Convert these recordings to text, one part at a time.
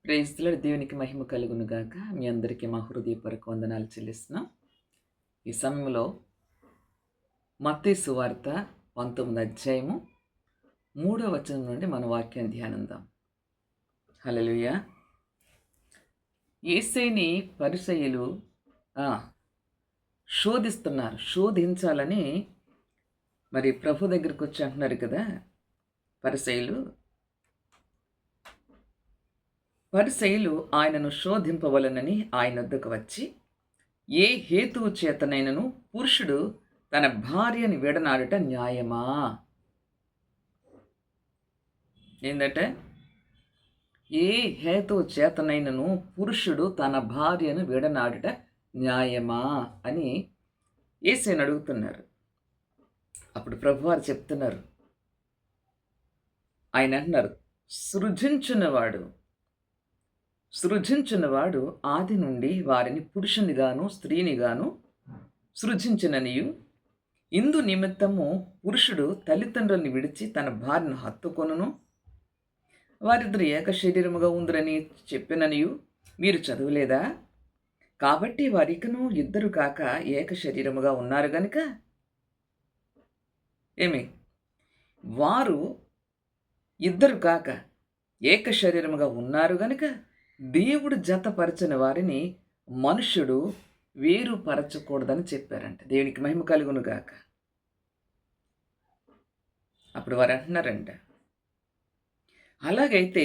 ప్రైజ్‌లో దేవునికి మహిమ కలుగును గాక. మీ అందరికీ మా హృదయపూర్వక వందనాలు చెల్లిస్తున్నాం. ఈ సమయంలో మత్తయి సువార్త 19 అధ్యాయము 3వ వచనం నుండి మన వాక్యం ధ్యానిద్దాం. హల్లెలూయా! యేసుని పరిసయ్యులు ఆ! శోధించాలని మరి ప్రభు దగ్గరికొచ్చి అంటున్నారు కదా! పరిసయ్యులు ఆయనను శోధింపవలెనని ఆయన వద్దకు వచ్చి, ఏ హేతువు చేతనైనను పురుషుడు తన భార్యని విడనాడుట న్యాయమా? ఏందట? ఏ హేతువు చేతనైనను పురుషుడు తన భార్యను విడనాడుట న్యాయమా అని యేసుని అడుగుతున్నారు. అప్పుడు ప్రభువారు చెప్తున్నారు. ఆయన అంటున్నారు, సృజించినవాడు ఆది నుండి వారిని పురుషునిగాను స్త్రీనిగాను సృజించిననియు, ఇందు నిమిత్తము పురుషుడు తల్లిదండ్రుల్ని విడిచి తన భార్యను హత్తుకొనును, వారిద్దరు ఏక శరీరముగా ఉందిరని చెప్పిననియు మీరు చదవలేదా? కాబట్టి వారికను ఇద్దరు కాక ఏక శరీరముగా ఉన్నారు గనుక వారు ఇద్దరు కాక ఏక శరీరముగా ఉన్నారు గనుక దేవుడు జతపరచిన వారిని మనుష్యుడు వేరుపరచకూడదని చెప్పారంట. దేవునికి మహిమ కలుగును గాక. అప్పుడు వారు అంటున్నారంట, అలాగైతే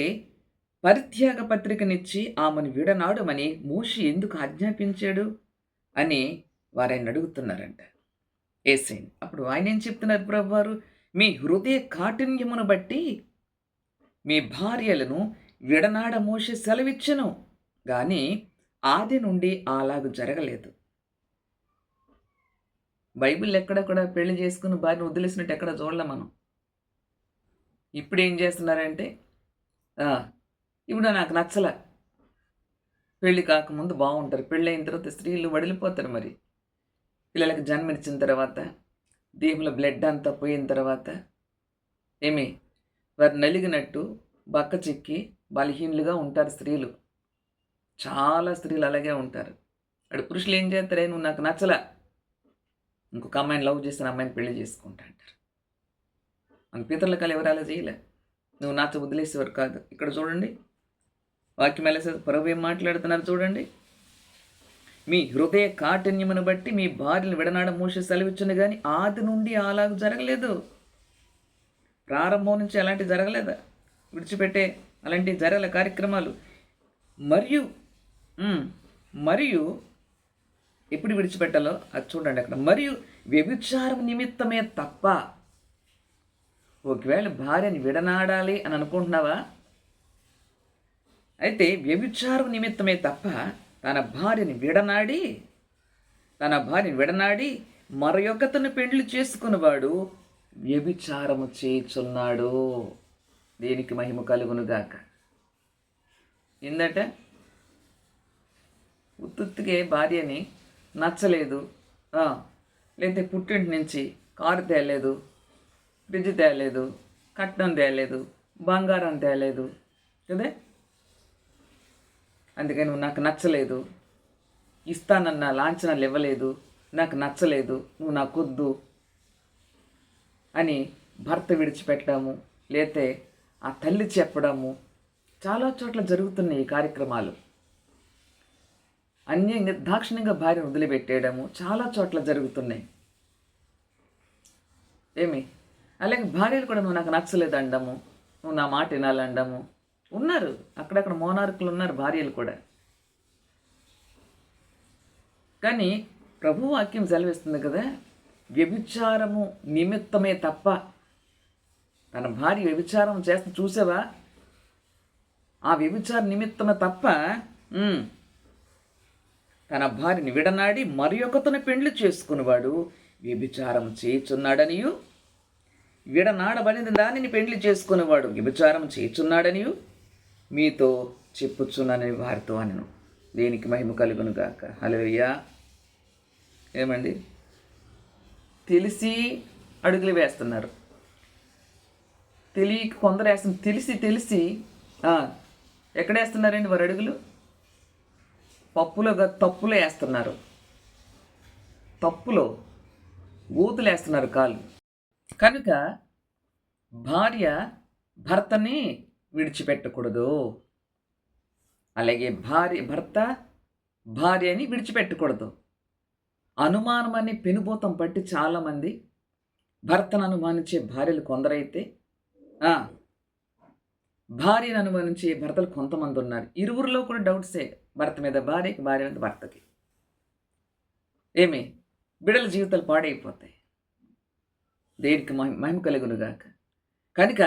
పరిత్యాగ పత్రికనిచ్చి ఆమెను విడనాడమని మోషే ఎందుకు ఆజ్ఞాపించాడు అని వారాయన అడుగుతున్నారంట యేసుని. అప్పుడు ఆయన ఏం చెప్తున్నారు ప్రభువారు? మీ హృదయ కాఠిన్యమును బట్టి మీ భార్యలను విడనాడ మోషే సెలవిచ్చెను, కానీ ఆది నుండి అలాగ జరగలేదు. బైబిల్ ఎక్కడ కూడా పెళ్లి చేసుకుని భార్యను వదిలేసినట్టు ఎక్కడ చూడలే మనం. ఇప్పుడు ఏం చేస్తున్నారంటే, ఇప్పుడు నాకు నచ్చల, పెళ్ళి కాకముందు బాగుంటారు, పెళ్ళి అయిన తర్వాత స్త్రీలు వడిలిపోతారు. మరి పిల్లలకు జన్మనిచ్చిన తర్వాత దేవుల బ్లడ్ అంతా పోయిన తర్వాత వారు నలిగినట్టు బక్క చిక్కి బలహీనులుగా ఉంటారు స్త్రీలు. చాలా స్త్రీలు అలాగే ఉంటారు. అక్కడ పురుషులు ఏం చేస్తారే, నువ్వు నాకు నచ్చలా, ఇంకొక అమ్మాయిని లవ్ చేసిన అమ్మాయిని పెళ్లి చేసుకుంటా అంటారు. మన పితరుల కళ ఎవరు అలా చేయలే, నువ్వు నాతో వదిలేసేవారు కాదు. ఇక్కడ చూడండి వాక్యం ఎలా ప్రభు ఏం మాట్లాడుతున్నారు చూడండి. మీ హృదయ కాఠిన్యమును బట్టి మీ భార్యను విడనాడ మోషే సెలవిచ్చును, కానీ ఆది నుండి అలాగ జరగలేదు. ప్రారంభం నుంచి అలాంటివి జరగలేదా? విడిచిపెట్టే అలాంటివి జరగల కార్యక్రమాలు. మరియు ఎప్పుడు విడిచిపెట్టాలో అది చూడండి అక్కడ. మరియు వ్యభిచారం నిమిత్తమే తప్ప, ఒకవేళ భార్యని విడనాడాలి అని అనుకుంటున్నావా, అయితే వ్యభిచారం నిమిత్తమే తప్ప తన భార్యని విడనాడి మరొకతను పెండ్లి చేసుకున్నవాడు వ్యభిచారము చేయుచున్నాడు. దేనికి మహిమ కలుగునుగాక. ఏందట? ఉత్తుత్తికే భార్యని నచ్చలేదు, లేకపోతే పుట్టింటి నుంచి కారు తేలేదు, ఫ్రిడ్జ్ తేలేదు, కట్నం తేలేదు, బంగారం తేలేదు కదా, అందుకని నువ్వు నాకు నచ్చలేదు, ఇస్తానన్న లాంఛనాలు ఇవ్వలేదు, నాకు నచ్చలేదు, నువ్వు నాకొద్దు అని భర్త విడిచిపెట్టడము, లేతే ఆ తల్లి చెప్పడము, చాలా చోట్ల జరుగుతున్నాయి ఈ కార్యక్రమాలు. అన్యంగా దాక్షిణ్యంగా భార్యను వదిలిపెట్టేయడము చాలా చోట్ల జరుగుతున్నాయి. అలాగే భార్యలు కూడా నువ్వు నాకు నచ్చలేదు అండము, నువ్వు నా మాట వినాలండము ఉన్నారు. అక్కడక్కడ మోనార్కులు ఉన్నారు భార్యలు కూడా. కానీ ప్రభు వాక్యం సెలవిస్తుంది కదా, వ్యభిచారము నిమిత్తమే తప్ప, తన భార్య వ్యభిచారం చేస్తే చూసావా, ఆ వ్యభిచార నిమిత్తమే తప్ప తన భార్యని విడనాడి మరి ఒకతను పెండ్లి చేసుకునేవాడు వ్యభిచారం చేయుచున్నాడనియు, విడనాడబడిన దానిని పెండ్లి చేసుకునేవాడు వ్యభిచారం చేయుచున్నాడనియు మీతో చెప్పుచున్నానని వారితో అనను. దేనికి మహిమ కలుగును గాక. హల్లెలూయా. ఏమండి, తెలిసి అడుగులు వేస్తున్నారు, తెలియక కొందరు వేస్తున్నారు, తెలిసి ఎక్కడేస్తున్నారండి వారు అడుగులు? తప్పులో వేస్తున్నారు. తప్పులో ఊతులేస్తున్నారు కాళ్ళు. కనుక భార్య భర్తని విడిచిపెట్టకూడదు. అలాగే భర్త భార్యని విడిచిపెట్టకూడదు. అనుమానం అనే పెనుభూతం పట్టి చాలామంది భర్తను అనుమానించే భార్యలు కొందరైతే, భార్యను అనుమానించే భర్తలు కొంతమంది ఉన్నారు. ఇరువురిలో కూడా డౌట్సే. భర్త మీద భార్యకి, భార్య మీద భర్తకి. బిడ్డల జీవితాలు పాడైపోతాయి. దేవునికి మహిమ కలుగునుగాక. కనుక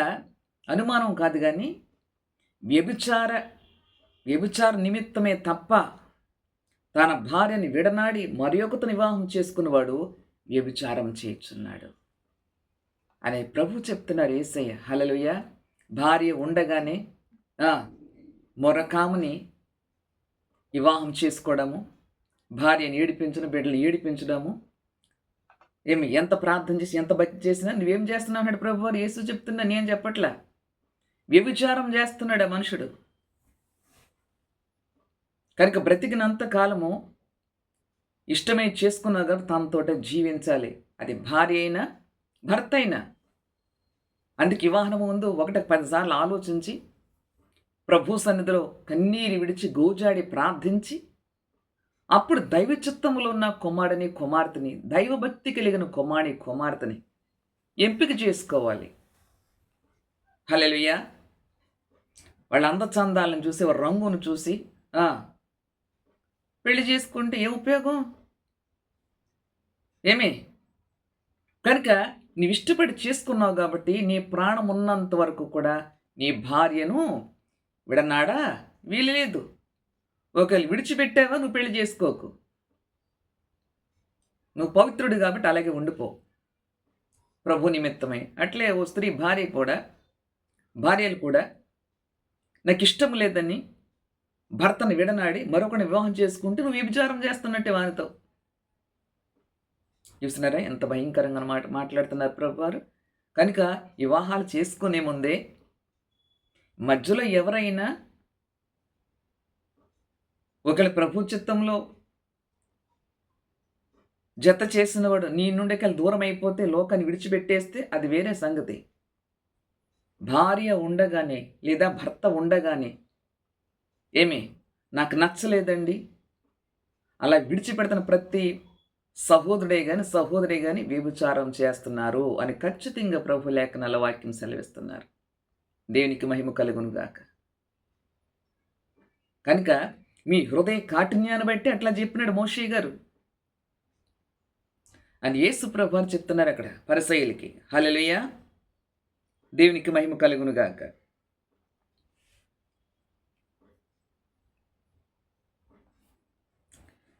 అనుమానం కాదు కానీ వ్యభిచార నిమిత్తమే తప్ప తన భార్యని విడనాడి మరి ఒకరిని వివాహం చేసుకున్నవాడు వ్యభిచారం చేయుచున్నాడు అని ప్రభు చెప్తున్నారు. యేసయ్య. హల్లెలూయా. భార్య ఉండగానే మొరకాముని వివాహం చేసుకోవడము, భార్యని ఏడిపించడం, బిడ్డలు ఏడిపించడము, ఎంత ప్రార్థన చేసి ఎంత భక్తి చేసినా నువ్వేం చేస్తున్నావు అన్నాడు ప్రభు వారు. యేసు చెప్తున్నా, నేను చెప్పట్లా. వ్యభిచారం చేస్తున్నాడు ఆ మనుషుడు. కనుక బ్రతికినంత కాలము ఇష్టమై చేసుకున్నా కానీ తనతోట జీవించాలి. అది భార్య అయినా భర్త అయినా. అందుకే వివాహం ముందు 10 సార్లు ఆలోచించి ప్రభు సన్నిధిలో కన్నీరు విడిచి గోజాడి ప్రార్థించి అప్పుడు దైవ చిత్తములో ఉన్న కుమారుని కుమార్తెని, దైవభక్తి కలిగిన కుమార్తెని ఎంపిక చేసుకోవాలి. హల్లెలూయా. వాళ్ళ అందచందాలను చూసి, వాళ్ళ రంగును చూసి పెళ్లి చేసుకుంటే ఏం ఉపయోగం? కనుక నీవు ఇష్టపడి చేసుకున్నావు కాబట్టి నీ ప్రాణం ఉన్నంత వరకు కూడా నీ భార్యను విడనాడా వీలు లేదు. ఒకవేళ విడిచిపెట్టావా నువ్వు పెళ్లి చేసుకోకు. నువ్వు పవిత్రుడు కాబట్టి అలాగే ఉండిపో ప్రభు నిమిత్తమై. అట్లే ఓ స్త్రీ భార్యలు కూడా నాకు ఇష్టం లేదని భర్తను విడనాడి మరొకరిని వివాహం చేసుకుంటే నువ్వు వ్యభిచారం చేస్తున్నట్టే వారితో. చూస్తున్నారా ఎంత భయంకరంగా మాట్లాడుతున్నారు ప్రభు వారు. కనుక వివాహాలు చేసుకునే ముందే మధ్యలో ఎవరైనా ఒకవేళ ప్రభు చిత్తంలో జత చేసినవాడు నీ నుండి దూరం అయిపోతే, లోకాన్ని విడిచిపెట్టేస్తే అది వేరే సంగతి. భార్య ఉండగానే లేదా భర్త ఉండగానే నాకు నచ్చలేదండి అలా విడిచిపెడుతున్న ప్రతి సహోదరే కానీ వ్యభిచారం చేస్తున్నారు అని ఖచ్చితంగా ప్రభు లేఖనాల వాక్యం సెలవిస్తున్నారు. దేవునికి మహిమ కలుగునుగాక. కనుక మీ హృదయ కాఠిన్యాన్ని బట్టి అట్లా చెప్పినాడు మోషే గారు అని యేసు ప్రభు అని చెప్తున్నారు అక్కడ పరిసయ్యులకి. హల్లెలూయా. దేవునికి మహిమ కలుగునుగాక.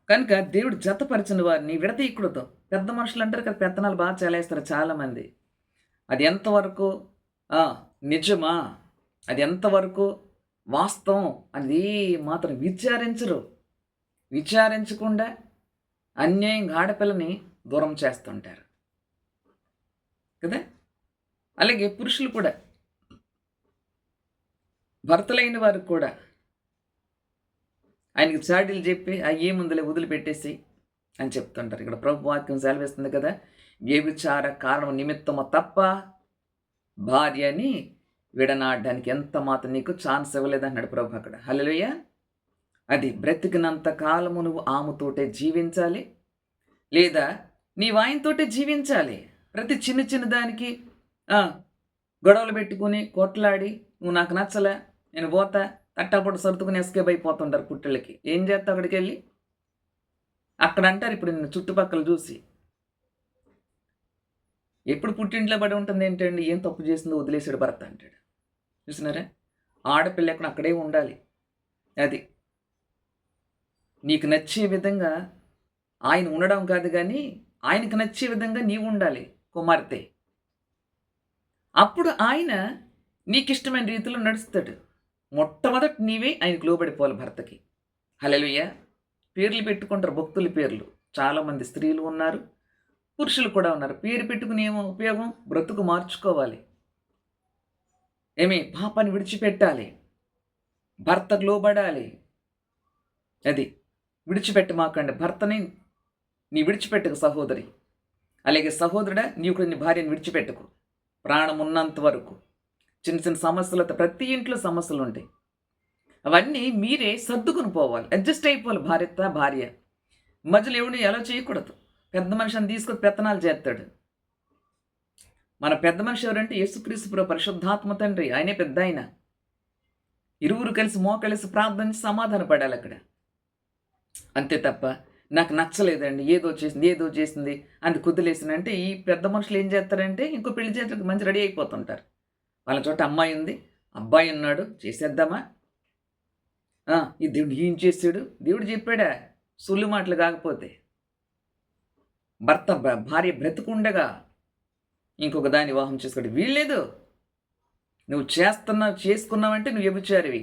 కనుక దేవుడు జతపరిచిన వారిని విడతీయకూడదు. పెద్ద మనుషులు అంటారు కదా, పెత్తనాలు బాగా చలేస్తారు చాలామంది. అది ఎంతవరకు నిజమా, అది ఎంతవరకు వాస్తవం అనేది మాత్రం విచారించకుండా అన్యాయంగా ఆడపిల్లని దూరం చేస్తుంటారు కదా. అలాగే పురుషులు కూడా, భర్తలైన వారు కూడా ఆయనకి చాడీలు చెప్పి ఏముందులే వదిలిపెట్టేసి అని చెప్తుంటారు. ఇక్కడ ప్రభు వాక్యం సెలవిస్తుంది కదా, వ్యభిచార కారణం నిమిత్తము తప్ప భార్యని విడనాడడానికి ఎంత మాత్రం నీకు ఛాన్స్ ఇవ్వలేదన్నాడు ప్రభు అక్కడ. హల్లెలూయా. అది బ్రతికినంత కాలము నువ్వు ఆమెతోటే జీవించాలి, లేదా నీవు ఆయనతోటే జీవించాలి. ప్రతి చిన్న దానికి గొడవలు పెట్టుకుని కొట్లాడి నువ్వు నాకు నచ్చలే నేను పోతా తట్టాపొట్టు సర్దుకుని ఎస్కేప్ అయిపోతుంటారు పుట్టిళ్ళకి. ఏం చేస్తా అక్కడికి వెళ్ళి అక్కడ అంటారు. ఇప్పుడు నిన్ను చుట్టుపక్కల చూసి ఎప్పుడు పుట్టింట్లో పడి ఉంటుంది ఏంటండి, ఏం తప్పు చేసిందో వదిలేసాడు భర్త అంటాడు. చూసినారా, ఆడపిల్ల ఎక్కడ అక్కడే ఉండాలి. అది నీకు నచ్చే విధంగా ఆయన ఉండడం కాదు కానీ ఆయనకు నచ్చే విధంగా నీవు ఉండాలి కుమార్తె. అప్పుడు ఆయన నీకు ఇష్టమైన రీతిలో నడుస్తాడు. మొట్టమొదటి నీవే ఆయనకు లోబడిపోవాలి భర్తకి. హల్లెలూయా. పేర్లు పెట్టుకుంటారు, భక్తుల పేర్లు. చాలామంది స్త్రీలు ఉన్నారు, పురుషులు కూడా ఉన్నారు. పేరు పెట్టుకుని ఏమో ఉపయోగం? బ్రతుకు మార్చుకోవాలి. పాపాన్ని విడిచిపెట్టాలి. భర్తకు లోబడాలి. అది విడిచిపెట్టమాకండి భర్తని. నీ విడిచిపెట్టకు సహోదరి. అలాగే సహోదరుడా, నీవు కూడా నీ భార్యను విడిచిపెట్టకు ప్రాణం ఉన్నంత వరకు. చిన్న చిన్న సమస్యలతో ప్రతి ఇంట్లో సమస్యలు ఉంటాయి. అవన్నీ మీరే సర్దుకుని పోవాలి, అడ్జస్ట్ అయిపోవాలి. భార్య మధ్యలో ఎవడిని ఎలా చేయకూడదు. పెద్ద మనిషిని తీసుకొని పెత్తనాలు చేస్తాడు. మన పెద్ద మనిషి ఎవరంటే యేసుక్రీస్తు ప్రభు పరిశుద్ధాత్మ తండ్రి. ఆయనే పెద్ద ఆయన. ఇరువురు కలిసి మోకలిసి ప్రార్థించి సమాధాన పడాలి అక్కడ. అంతే తప్ప నాకు నచ్చలేదండి, ఏదో చేసింది అని కుదిలేసిందంటే ఈ పెద్ద మనుషులు ఏం చేస్తారంటే ఇంకో పెళ్లి చేతికి మంచి రెడీ అయిపోతుంటారు. వాళ్ళ చోట అమ్మాయి ఉంది, అబ్బాయి ఉన్నాడు, చేసేద్దామా, ఈ దేవుడు ఏం చేశాడు, దేవుడు చెప్పాడా, సుల్లు మాటలు కాకపోతే. భార్య బ్రతుకుండగా ఇంకొక దాన్ని వివాహం చేసుకోండి వీల్లేదు. నువ్వు చేసుకున్నావంటే నువ్వు వ్యభిచారివి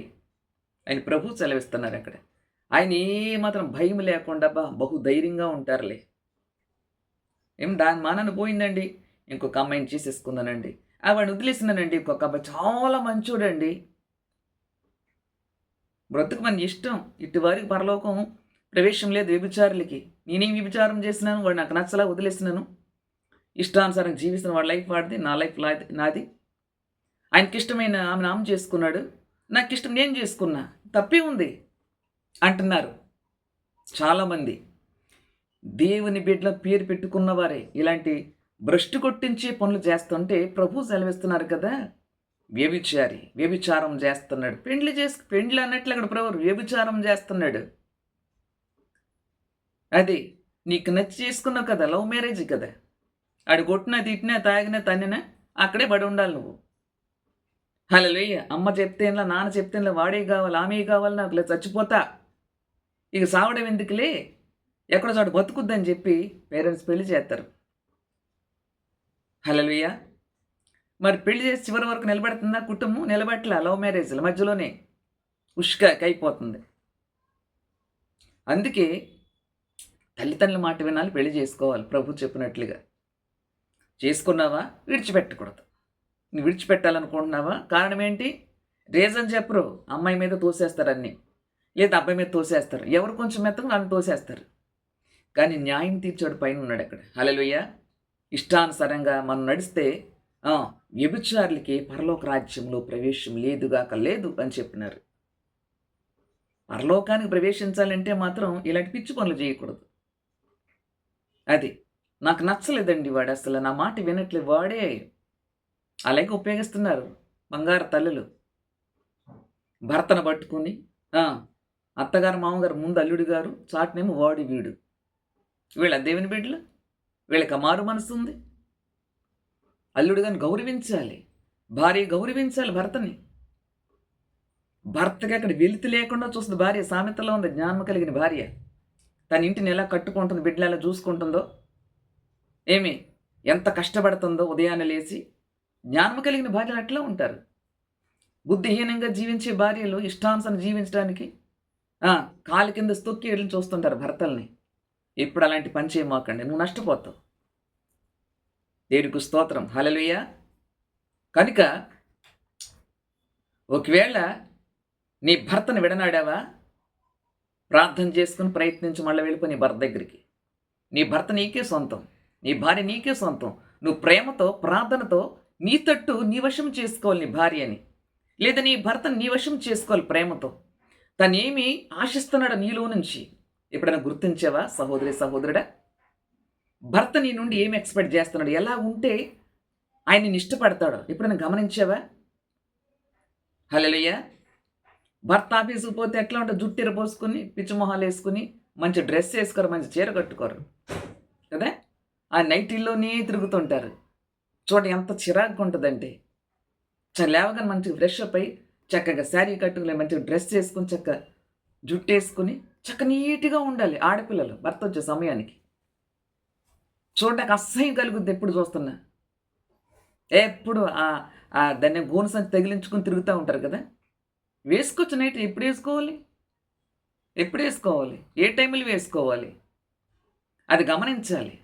ఆయన ప్రభు సెలవిస్తున్నారు అక్కడ. ఆయన ఏమాత్రం భయం లేకుండా బహు ధైర్యంగా ఉంటారులే. దాని మానని పోయిందండి, ఇంకొక అమ్మాయిని చేసేసుకున్నానండి, వాడిని వదిలేసినానండి, ఇంకొక అబ్బాయి చాలా మంచోడండి. బ్రతుకు మన ఇష్టం. ఇటువారికి పరలోకం ప్రవేశం లేదు వ్యభిచారులకి. నేనేం వ్యభిచారం చేసినాను, వాడు నాకు నచ్చలా వదిలేసినాను, ఇష్టానుసారం జీవిస్తున్న వాడి లైఫ్ వాడిది, నా లైఫ్ నాది. ఆయనకి ఇష్టమైన ఆమె చేసుకున్నాడు, నాకు ఇష్టం నేను చేసుకున్నా, తప్పే ఉంది అంటున్నారు చాలామంది. దేవుని బిడ్డల పేరు పెట్టుకున్నవారే ఇలాంటి భ్రష్టు కొట్టించే పనులు చేస్తుంటే ప్రభు సెలవిస్తున్నారు కదా, వ్యభిచారం చేస్తున్నాడు. పెండ్లి అన్నట్లు అక్కడ ప్రభు వ్యభిచారం చేస్తున్నాడు. అది నీకు నచ్చి చేసుకున్నావు కదా, లవ్ మ్యారేజ్ కదా, ఆడు కొట్టినా తిట్టినా తాగినా తన్నినా అక్కడే పడి ఉండాలి నువ్వు. హల్లెలూయా. అమ్మ చెప్తేలా, నాన్న చెప్తేలా, వాడే కావాలి, ఆమె కావాలి, నాకు లేదు, చచ్చిపోతా, ఇక సావడం ఎందుకులే, ఎక్కడో చోట బతుకుద్దని చెప్పి పేరెంట్స్ పెళ్లి చేస్తారు. హల్లెలూయా. మరి పెళ్లి చేసి చివరి వరకు నిలబెడుతుందా కుటుంబం? నిలబెట్టలే. లవ్ మ్యారేజ్ల మధ్యలోనే అయిపోతుంది. అందుకే తల్లిదండ్రుల మాట వినాలి, పెళ్లి చేసుకోవాలి ప్రభు చెప్పినట్లుగా. చేసుకున్నావా విడిచిపెట్టకూడదు. నువ్వు విడిచిపెట్టాలనుకుంటున్నావా, కారణం ఏంటి, రీజన్ చెప్పరు. అమ్మాయి మీద తోసేస్తారు అన్నీ, లేదా అబ్బాయి మీద తోసేస్తారు, ఎవరు కొంచెం మెత్తగా వాళ్ళని తోసేస్తారు. కానీ న్యాయం తీర్చాడు పైన ఉన్నాడు అక్కడ. హల్లెలూయా. ఇష్టానుసారంగా మనం నడిస్తే వ్యభిచారులకి పరలోక రాజ్యంలో ప్రవేశం లేదు అని చెప్పినారు. పరలోకానికి ప్రవేశించాలంటే మాత్రం ఇలాంటి పిచ్చి పనులు చేయకూడదు. అది నాకు నచ్చలేదండి, వాడు అసలు నా మాట వినట్లేదు, వాడే అలాగే ఉపయోగిస్తున్నారు బంగారు తల్లులు. భర్తను పట్టుకుని అత్తగారు మామగారు ముందు అల్లుడు గారు, చాటునేమో వాడు వీడు. వీళ్ళ దేవుని బిడ్డలు, వీళ్ళకి మారు మనసు ఉంది. అల్లుడు గారిని గౌరవించాలి, భార్య గౌరవించాలి భర్తని. భర్తకి అక్కడ వెలితి లేకుండా చూస్తుంది భార్య. సామెతలో ఉంది, జ్ఞానం కలిగిన భార్య తన ఇంటిని ఎలా కట్టుకుంటుందో, బిడ్డలు ఎలా చూసుకుంటుందో, ఎంత కష్టపడుతుందో ఉదయాన్నే లేచి. జ్ఞానం కలిగిన భార్యలు అట్లా ఉంటారు. బుద్ధిహీనంగా జీవించే భార్యలు ఇష్టానుసారం జీవించడానికి కాలు కింద తొక్కి వెళ్ళి చూస్తుంటారు భర్తల్ని. ఇప్పుడు అలాంటి పని చేయమాకండి, నువ్వు నష్టపోతావు. దేవునికి స్తోత్రం. హల్లెలూయా. కనుక ఒకవేళ నీ భర్తను విడనాడావా, ప్రార్థన చేసుకుని ప్రయత్నించి మళ్ళీ వెళ్ళిపో నీ భర్త దగ్గరికి. నీ భర్త నీకే సొంతం, నీ భార్య నీకే సొంతం. నువ్వు ప్రేమతో ప్రార్థనతో నీ తట్టు నీ వశం చేసుకోవాలి నీ భార్యని, లేదా నీ భర్తను నీ వశం చేసుకోవాలి ప్రేమతో. తను ఏమి ఆశిస్తున్నాడు నీలో నుంచి ఎప్పుడైనా గుర్తించావా సహోదరుడా? భర్త నీ నుండి ఏమి ఎక్స్పెక్ట్ చేస్తున్నాడు, ఎలా ఉంటే ఆయన నిన్ను ఇష్టపడతాడో ఎప్పుడైనా గమనించావా? హల్లెలూయా. భర్త ఆఫీసుకు పోతే ఎట్లా ఉంటుంది, జుట్టిర పోసుకొని పిచ్చి మొహాలు వేసుకుని మంచి డ్రెస్ వేసుకోరు, మంచి చీర కట్టుకోరు కదా, ఆ నైటీల్లోనే తిరుగుతుంటారు. చూడ ఎంత చిరాకు ఉంటుందంటే, లేవగానే మంచిగా ఫ్రెష్ అప్ అయి చక్కగా శారీ కట్టుకుని మంచిగా డ్రెస్ వేసుకుని చక్కగా జుట్టు వేసుకుని నీట్గా ఉండాలి ఆడపిల్లలు భర్త వచ్చే సమయానికి. చూడడానికి అసహ్యం కలుగుద్ది ఎప్పుడు చూస్తున్నా. ఎప్పుడు దాన్ని గోను సంచి తగిలించుకొని తిరుగుతూ ఉంటారు కదా. వేసుకోవచ్చు నైట్, ఎప్పుడు వేసుకోవాలి, ఏ టైంలో వేసుకోవాలి, అది గమనించాలి.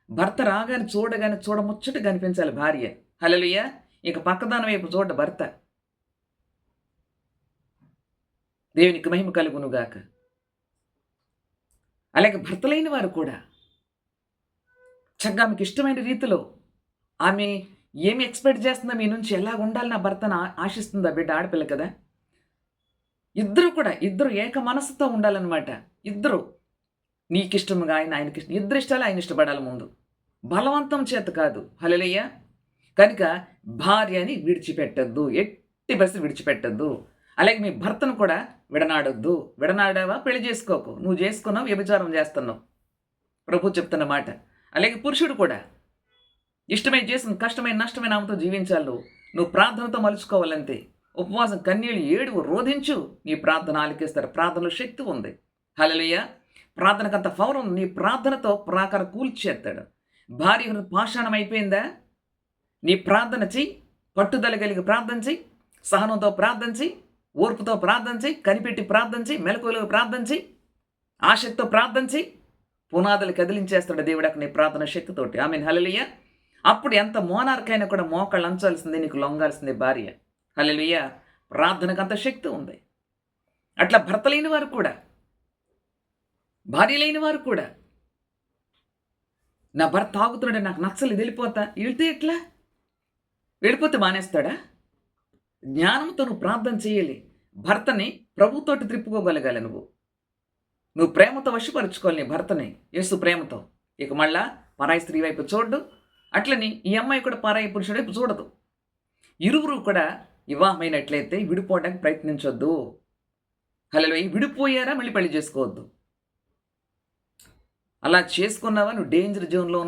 భర్త రాగానే చూడముచ్చట కనిపించాలి భార్య. హల్లెలూయా. ఇక పక్కదాని వైపు భర్త దేవునికి మహిమ కలుగునుగాక. అలాగే భర్తలైన వారు కూడా చక్కగా మీకు ఇష్టమైన రీతిలో ఆమె ఏమి ఎక్స్పెక్ట్ చేస్తుందో మీ నుంచి, ఎలా ఉండాలి నా భర్తను ఆశిస్తుందా బిడ్డ, ఆడపిల్ల కదా. ఇద్దరు ఏక మనసుతో ఉండాలన్నమాట. ఇద్దరు నీకిష్టముగా ఆయనకి ఇష్టం, ఇద్దరు ఇష్టాలు ఆయన ఇష్టపడాలి ముందు, బలవంతం చేత కాదు. హల్లెలూయా. కనుక భార్యని విడిచిపెట్టద్దు, ఎట్టి పరిస్థితి విడిచిపెట్టద్దు. అలాగే మీ భర్తను కూడా విడనాడొద్దు. విడనాడావా పెళ్లి చేసుకోకు, నువ్వు చేసుకున్నావు వ్యభిచారం చేస్తున్నావు, ప్రభు చెప్తున్న మాట. అలాగే పురుషుడు కూడా ఇష్టమైన చేసిన కష్టమైన నష్టమైన ఆమెతో జీవించాలి. నువ్వు ప్రార్థనతో మలుచుకోవాలంతే. ఉపవాసం, కన్నీళ్ళు, ఏడువు, రోధించు, నీ ప్రార్థన ఆలకిస్తారు. ప్రార్థనలో శక్తి ఉంది. హల్లెలూయా. ప్రార్థనకు అంత పవర్ ఉంది. నీ ప్రార్థనతో ప్రాకారం కూల్చేస్తాడు. భార్య పాషాణం అయిపోయిందా, నీ ప్రార్థన చెయ్యి, పట్టుదల కలిగి ప్రార్థన చెయ్యి, సహనంతో ప్రార్థన చెయ్యి, ఓర్పుతో ప్రార్థన చెయ్యి, కనిపెట్టి ప్రార్థన చెయ్యి, మెలకువలో ప్రార్థన చెయ్యి, ఆసక్తితో ప్రార్థన చెయ్యి. పునాదులు కదిలించేస్తాడు దేవుడు అక్కడ నీ ప్రార్థన శక్తితోటి. ఆమేన్. హల్లెలూయా. అప్పుడు ఎంత మోనార్కైనా కూడా మోకాళ్ళు అంచాల్సిందే, నీకు లొంగాల్సిందే భార్య. హల్లెలూయా. ప్రార్థనకు అంత శక్తి ఉంది. అట్లా భర్త లేని వారు కూడా, భార్య లేని వారు కూడా, నా భర్త తాగుతున్నాడు, నాకు నచ్చలేదు, వెళ్తే ఎట్లా? వెళ్ళిపోతే మానేస్తాడా? జ్ఞానంతో నువ్వు ప్రార్థన చేయాలి. భర్తని ప్రభుతోటి త్రిప్పుకోగలగాలి. నువ్వు ప్రేమతో వశపరుచుకోవాలి నీ భర్తని, యేసు ప్రేమతో. ఇక మళ్ళా పరాయి స్త్రీ వైపు చూడడు, అట్లని ఈ అమ్మాయి కూడా పరాయి పురుషుడి వైపు చూడదు. ఇరువురు కూడా వివాహమైనట్లయితే విడిపోవడానికి ప్రయత్నించొద్దు. హల్లెలూయా. విడిపోయారా మళ్ళీ పెళ్లి చేసుకోవద్దు. అలా చేసుకున్నావా నువ్వు డేంజర్ జోన్లో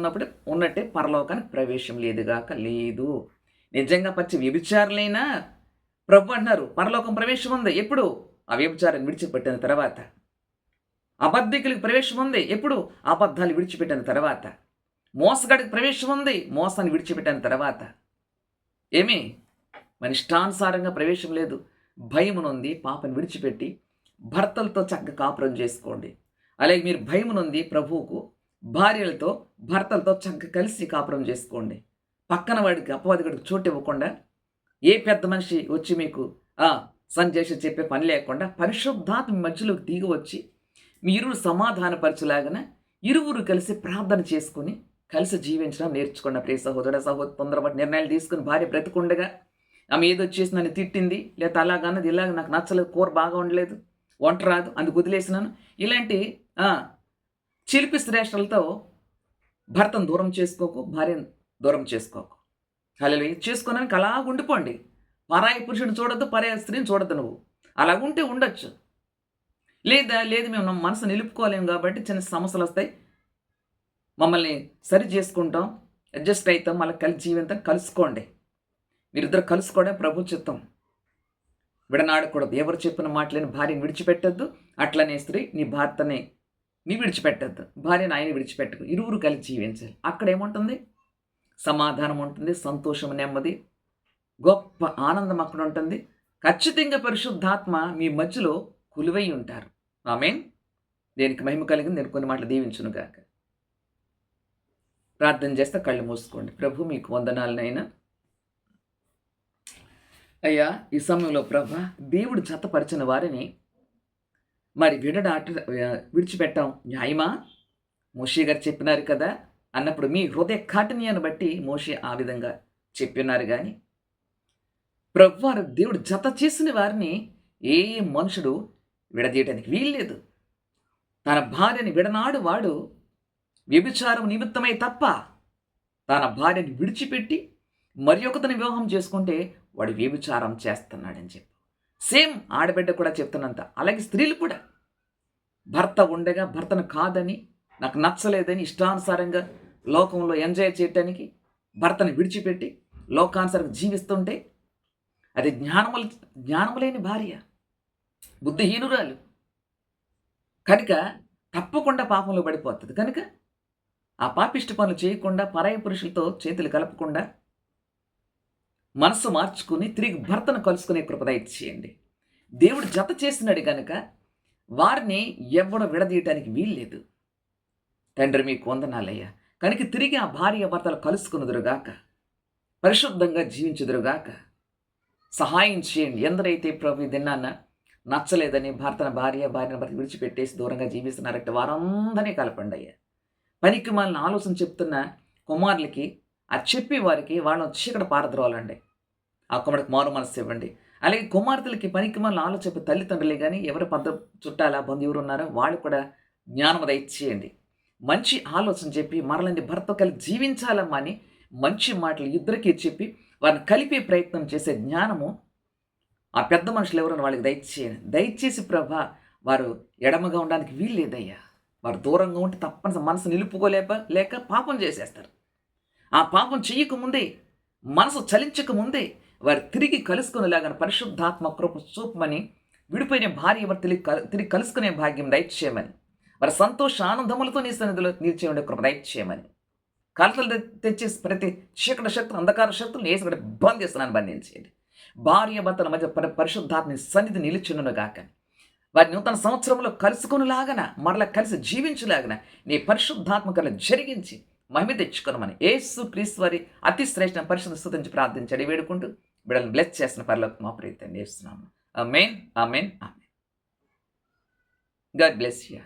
ఉన్నట్టే పరలోకానికి ప్రవేశం లేదు. నిజంగా పచ్చి వ్యభిచారులైనా ప్రభు అంటున్నారు పరలోకం ప్రవేశం ఉంది. ఎప్పుడు? ఆ వ్యభిచారాన్ని విడిచిపెట్టిన తర్వాత. అబద్ధికులకు ప్రవేశం ఉంది. ఎప్పుడు? అబద్ధాలు విడిచిపెట్టిన తర్వాత. మోసగాడికి ప్రవేశం ఉంది, మోసాన్ని విడిచిపెట్టిన తర్వాత. మన ఇష్టానుసారంగా ప్రవేశం లేదు. భయమునుంది, పాపని విడిచిపెట్టి భర్తలతో చక్కగా కాపురం చేసుకోండి. అలాగే మీరు భయమునుంది ప్రభువుకు, భార్యలతో భర్తలతో చక్కగా కలిసి కాపురం చేసుకోండి. పక్కన వాడికి అపవాదికి చోటు ఇవ్వకుండా, ఏ పెద్ద మనిషి వచ్చి మీకు సందేశం చెప్పే పని లేకుండా పరిశుద్ధాత్మ మధ్యలోకి దిగి వచ్చి మీరు సమాధానపరచులాగన ఇరువురు కలిసి ప్రార్థన చేసుకుని కలిసి జీవించడం నేర్చుకున్న ప్రియ సహోదరుడు తొందరపాటు నిర్ణయాలు తీసుకుని భార్య బ్రతికుండగా ఆమె ఏదో వచ్చేసి నన్ను తిట్టింది, లేదా అలాగన్నది, ఇలాగ నాకు నచ్చలేదు, కూర బాగా ఉండలేదు, వంట రాదు, అందుకు వదిలేసినాను, ఇలాంటి చిలిపి శ్రేష్టలతో భర్తను దూరం చేసుకోకు, భార్యను దూరం చేసుకోకు. హల్లెలూయా. చేసుకోవడానికి అలా ఉండిపోండి. పరాయి పురుషుని చూడొద్దు, పరాయి స్త్రీని చూడొద్దు. నువ్వు అలాగుంటే ఉండొచ్చు. లేదు మేము మనసు నిలుపుకోలేము కాబట్టి చిన్న సమస్యలు వస్తాయి, మమ్మల్ని సరి చేసుకుంటాం, అడ్జస్ట్ అవుతాం, మళ్ళీ కలిసి జీవితం కలుసుకోండి. మీరిద్దరు కలుసుకోవడం ప్రభు చిత్తం. విడనాడకూడదు. ఎవరు చెప్పిన మాటలేని భార్యని విడిచిపెట్టద్దు, అట్లనే స్త్రీ నీ భర్తని విడిచిపెట్టద్దు, భార్యను ఆయన విడిచిపెట్టకు. ఇరువురు కలిసి జీవించాలి. అక్కడ ఏముంటుంది? సమాధానం ఉంటుంది, సంతోషం, నెమ్మది, గొప్ప ఆనందం అక్కడ ఉంటుంది. ఖచ్చితంగా పరిశుద్ధాత్మ మీ మధ్యలో కొలువై ఉంటారు. ఆమేన్. దేనికి మహిమ కలిగింది. నేను కొన్ని మాటలు దీవించునుగాక. ప్రార్థన చేస్తే కళ్ళు మూసుకోండి. ప్రభు మీకు వందనాలనైనా. అయ్యా, ఈ సమయంలో ప్రభా దేవుడు జతపరిచిన వారిని మరి విడిచిపెట్టాం న్యాయమా? మోషే గారు చెప్పినారు కదా అన్నప్పుడు మీ హృదయ కాఠిన్యాన్ని బట్టి మోషే ఆ విధంగా చెప్పినారు. కానీ ప్రభువారు దేవుడు జత చేసిన వారిని ఏ మనుషుడు విడదీయటానికి వీల్లేదు. తన భార్యని విడనాడు వాడు వ్యభిచారం నిమిత్తమై తప్ప తన భార్యని విడిచిపెట్టి మరి ఒకతని వివాహం చేసుకుంటే వాడు వ్యభిచారం చేస్తున్నాడని చెప్పి సేమ్ ఆడబిడ్డ కూడా చెప్తున్నంత. అలాగే స్త్రీలు కూడా భర్త ఉండగా భర్తను కాదని, నాకు నచ్చలేదని ఇష్టానుసారంగా లోకంలో ఎంజాయ్ చేయటానికి భర్తను విడిచిపెట్టి లోకానుసారంగా జీవిస్తుంటే అది జ్ఞానము లేని భార్య, బుద్ధిహీనురాలు. కనుక తప్పకుండా పాపంలో పడిపోతుంది. కనుక ఆ పాపిష్టి పనులు చేయకుండా, పరాయి పురుషులతో చేతులు కలపకుండా మనసు మార్చుకుని తిరిగి భర్తను కలుసుకునే కృప దయచేయండి. దేవుడు జత చేసినాడు కనుక వారిని ఎవడు విడదీయటానికి వీల్లేదు. తండ్రి మీకు వందనాలయ్యా. కనుక తిరిగి ఆ భార్య భర్తలు కలుసుకున్నదురుగాక, పరిశుద్ధంగా జీవించుదురుగాక సహాయం చేయండి. ఎందరైతే ప్రభు దిన్నాన్న నచ్చలేదని భార్యను భర్త విడిచిపెట్టేసి దూరంగా జీవిస్తున్నారంటే వారందరినీ కలపండి అయ్యా. పనికి మాలిన ఆలోచన చెప్తున్న కుమారులకి అది చెప్పి వారికి వాళ్ళని చీకటి పారద్రోలండి. ఆ కుమారుడికి మారు మనస్సు ఇవ్వండి. అలాగే కుమార్తెలకి పనికి మాలిన ఆలోచన చెప్పే తల్లిదండ్రులే కానీ ఎవరి చుట్టాల బంధువులు ఉన్నారో వాళ్ళు కూడా జ్ఞానం దయచేయండి. మంచి ఆలోచన చెప్పి మరలని భర్త కలిసి జీవించాలమ్మా అని మంచి మాటలు ఇద్దరికీ చెప్పి వారిని కలిపే ప్రయత్నం చేసే జ్ఞానము ఆ పెద్ద మనుషులు ఎవరైనా వాళ్ళకి దయచేయండి. దయచేసి ప్రభా వారు ఎడమగా ఉండడానికి వీల్లేదయ్యా. వారు దూరంగా ఉంటే తప్పనిసరి మనసు లేక పాపం చేసేస్తారు. ఆ పాపం చెయ్యకముందే, మనసు చలించకముందే వారు తిరిగి కలుసుకునేలాగా పరిశుద్ధాత్మ కృప చూపమని, విడిపోయిన భార్య ఎవరు తిరిగి కలుసుకునే భాగ్యం దయచేయమని, వారి సంతోష ఆనందములతో నీ సన్నిధిలో నిలిచేయండి కృప దయచేయమని, కలతలు తెచ్చేసి ప్రతి చీకటి శక్తులు, అంధకార శక్తులు ఏసుగడ బంధించేయండి. భార్య భర్తల మధ్య పరిశుద్ధాత్మ సన్నిధి నిలిచును గాక. వారి నూతన సంవత్సరంలో కలుసుకునేలాగన మరలా కలిసి జీవించలాగన నీ పరిశుద్ధాత్మ కల జరిగించి మహిమ తెచ్చుకోనమని యేసు క్రీస్తు వారి అతి శ్రేష్ఠ పరిశుద్ధ స్తుతించి ప్రార్థించండి వేడుకుంటూ బిడ్డలను బ్లెస్ చేసిన పరలోక మా ప్రీతిని చేస్తున్నాము. Amen, amen, amen. God bless you.